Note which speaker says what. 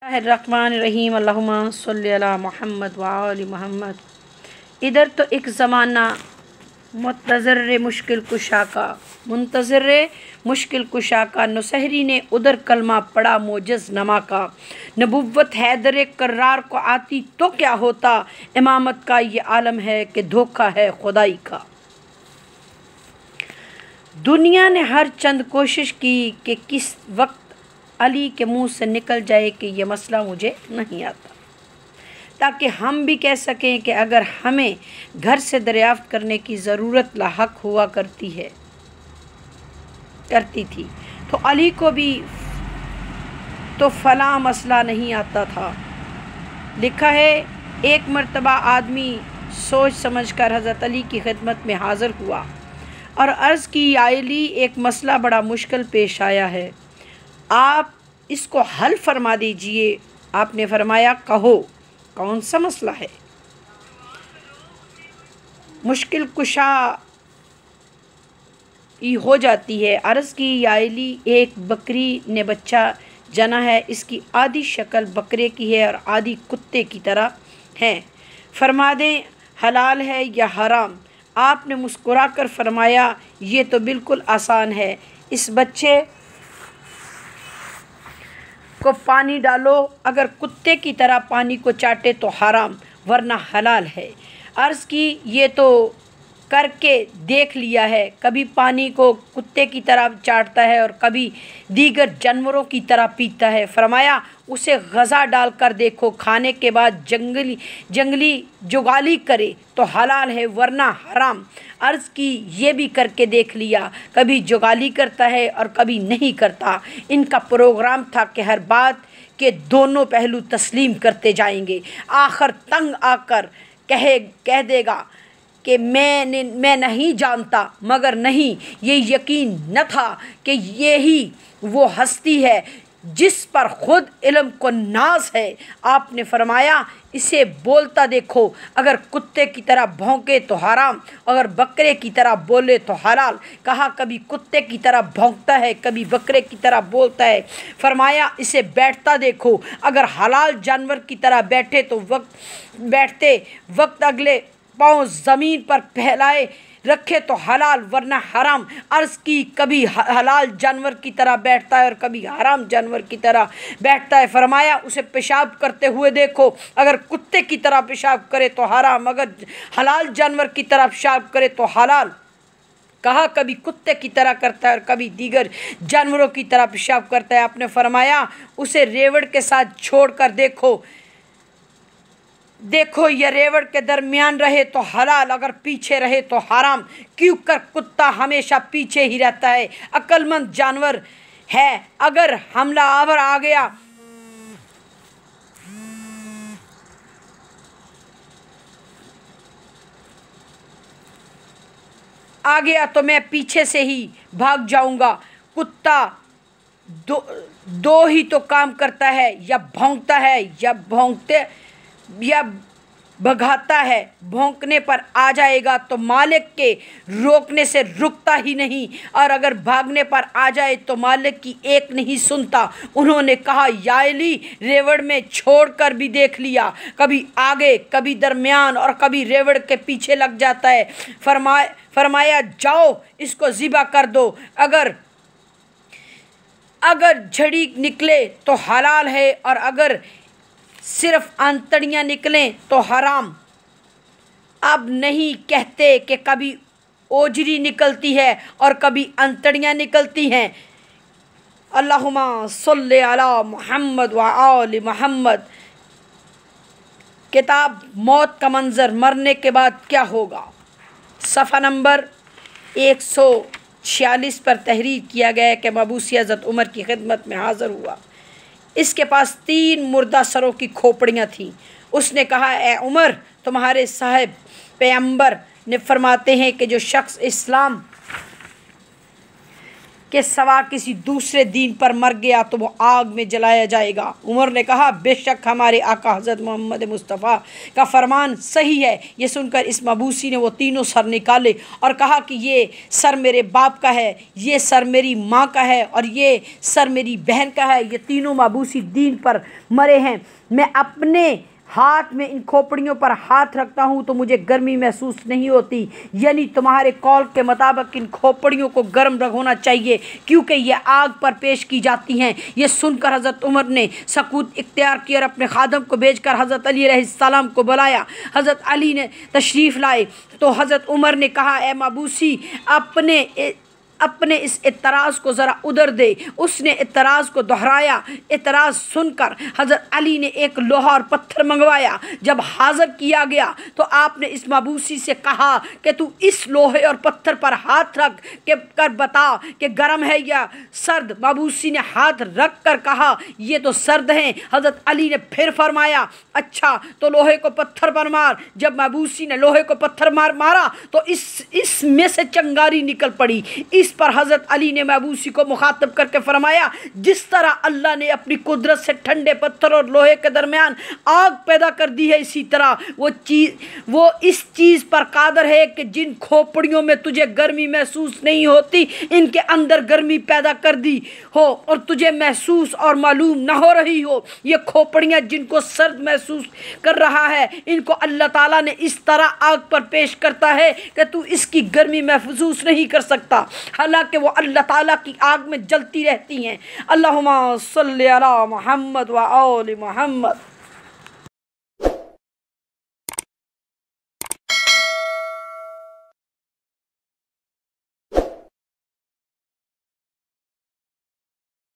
Speaker 1: रहीम अल्लाहुम्मा सल्ली अला मुहम्मद व आलि मुहम्मद। इधर तो एक ज़माना मुंतज़िर मुश्किल कुशा का नुसहरी ने उधर कलमा पढ़ा मोजज़ नमा का। नबुव्वत हैदर कर्रार को आती तो क्या होता, इमामत का ये आलम है कि धोखा है खुदाई का। दुनिया ने हर चंद कोशिश की कि किस वक्त अली के मुंह से निकल जाए कि ये मसला मुझे नहीं आता, ताकि हम भी कह सकें कि अगर हमें घर से दरियाफ्त करने की ज़रूरत लाहक हुआ करती थी तो अली को भी तो फ़लाँ मसला नहीं आता था। लिखा है, एक मर्तबा आदमी सोच समझकर हज़रत अली की खिदमत में हाज़िर हुआ और अर्ज़ की, या अली, एक मसला बड़ा मुश्किल पेश आया है, आप इसको हल फरमा दीजिए। आपने फरमाया, कहो कौन सा मसला है। मुश्किल कुशा हो जाती है। अर्ज़ की, या अली, एक बकरी ने बच्चा जना है, इसकी आधी शक्ल बकरे की है और आधी कुत्ते की तरह है, फरमा दें हलाल है या हराम। आपने मुस्कुरा कर फरमाया, ये तो बिल्कुल आसान है, इस बच्चे को पानी डालो, अगर कुत्ते की तरह पानी को चाटे तो हराम वरना हलाल है। अर्ज़ की, ये तो करके देख लिया है, कभी पानी को कुत्ते की तरह चाटता है और कभी दीगर जानवरों की तरह पीता है। फरमाया, उसे गज़ा डाल कर देखो, खाने के बाद जंगली जुगाली करे तो हलाल है वरना हराम। अर्ज़ की, ये भी करके देख लिया, कभी जुगाली करता है और कभी नहीं करता। इनका प्रोग्राम था कि हर बात के दोनों पहलू तस्लीम करते जाएंगे। आखिर तंग आकर कह देगा कि मैं नहीं जानता, मगर नहीं, ये यकीन न था कि यही वो हस्ती है जिस पर खुद इल्म को नाज है। आपने फरमाया, इसे बोलता देखो, अगर कुत्ते की तरह भौंके तो हराम, अगर बकरे की तरह बोले तो हलाल। कहा, कभी कुत्ते की तरह भौंकता है, कभी बकरे की तरह बोलता है। फरमाया, इसे बैठता देखो, अगर हलाल जानवर की तरह बैठते वक्त अगले पाँव ज़मीन पर फैलाए रखे तो हलाल वरना हराम। अर्ज़ की, कभी हलाल जानवर की तरह बैठता है और कभी हराम जानवर की तरह बैठता है। फरमाया, उसे पेशाब करते हुए देखो, अगर कुत्ते की तरह पेशाब करे तो हराम, अगर हलाल जानवर की तरह पेशाब करे तो हलाल। कहा, कभी कुत्ते की तरह करता है और कभी दीगर जानवरों की तरह पेशाब करता है। आपने फरमाया, उसे रेवड़ के साथ छोड़ कर देखो, यह रेवड़ के दरमियान रहे तो हलाल, अगर पीछे रहे तो हराम। क्यों कर कुत्ता हमेशा पीछे ही रहता है, अक्लमंद जानवर है, अगर हमलावर आ गया तो मैं पीछे से ही भाग जाऊंगा। कुत्ता दो ही तो काम करता है, या भौंकता है या भगाता है। भौंकने पर आ जाएगा तो मालिक के रोकने से रुकता ही नहीं, और अगर भागने पर आ जाए तो मालिक की एक नहीं सुनता। उन्होंने कहा, या अली, रेवड़ में छोड़कर भी देख लिया, कभी आगे कभी दरमियान और कभी रेवड़ के पीछे लग जाता है। फरमाया, जाओ इसको ज़िबा कर दो, अगर झड़ी निकले तो हलाल है और अगर सिर्फ आंतड़ियाँ निकलें तो हराम। अब नहीं कहते कि कभी ओजरी निकलती है और कभी अंतड़ियाँ निकलती हैं। अल्लाहुम्मा सल्ली अला मुहम्मद व आलि मुहम्मद। किताब मौत का मंज़र, मरने के बाद क्या होगा, सफ़ा नंबर 146 पर तहरीर किया गया है कि मबूसी हज़रत उमर की खिदमत में हाज़िर हुआ। इसके पास 3 मुर्दा सरों की खोपड़ियाँ थीं। उसने कहा, ए उमर, तुम्हारे साहिब पैगंबर ने फरमाते हैं कि जो शख्स इस्लाम के सवा किसी दूसरे दीन पर मर गया तो वो आग में जलाया जाएगा। उमर ने कहा, बेशक हमारे आका हज़रत मोहम्मद मुस्तफ़ा का फरमान सही है। ये सुनकर इस मबूसी ने वो तीनों सर निकाले और कहा कि ये सर मेरे बाप का है, ये सर मेरी माँ का है और ये सर मेरी बहन का है। ये तीनों मबूसी दीन पर मरे हैं। मैं अपने हाथ में इन खोपड़ियों पर हाथ रखता हूँ तो मुझे गर्मी महसूस नहीं होती, यानी तुम्हारे कौल के मुताबिक इन खोपड़ियों को गर्म होना चाहिए क्योंकि ये आग पर पेश की जाती हैं। ये सुनकर हज़रत उमर ने सकूत इख्तियार किया और अपने खादम को भेजकर हज़रत अली अलैहिस्सलाम को बुलाया। हज़रत अली ने तशरीफ़ लाए तो हज़रत उमर ने कहा, ए मबूसी, अपने इस इतराज़ को ज़रा उधर दे। उसने इतराज़ को दोहराया। इतराज़ सुनकर हज़रत अली ने एक लोहा और पत्थर मंगवाया। जब हाज़िर किया गया तो आपने इस मबूसी से कहा कि तू इस लोहे और पत्थर पर हाथ रख कर बता कि गर्म है या सर्द। मबूसी ने हाथ रख कर कहा, ये तो सर्द हैं। हज़रत अली ने फिर फरमाया, अच्छा तो लोहे को पत्थर पर मार। जब मबूसी ने लोहे को पत्थर मारा तो इसमें से चंगारी निकल पड़ी। इस पर हज़रत अली ने मबूसी को मुखातब करके फरमाया, जिस तरह अल्लाह ने अपनी कुदरत से ठंडे पत्थर और लोहे के दरमियान आग पैदा कर दी है, इसी तरह वो इस चीज़ पर कादर है कि जिन खोपड़ियों में तुझे गर्मी महसूस नहीं होती, इनके अंदर गर्मी पैदा कर दी हो और तुझे महसूस और मालूम न हो रही हो। ये खोपड़ियाँ जिनको सर्द महसूस कर रहा है, इनको अल्लाह ताला ने इस तरह आग पर पेश करता है कि तू इसकी गर्मी महसूस नहीं कर सकता, हालांकि वो अल्लाह ताला की आग में जलती रहती हैं। अल्लाहुम्मा सल्ली अला मुहम्मद व आले मुहम्मद।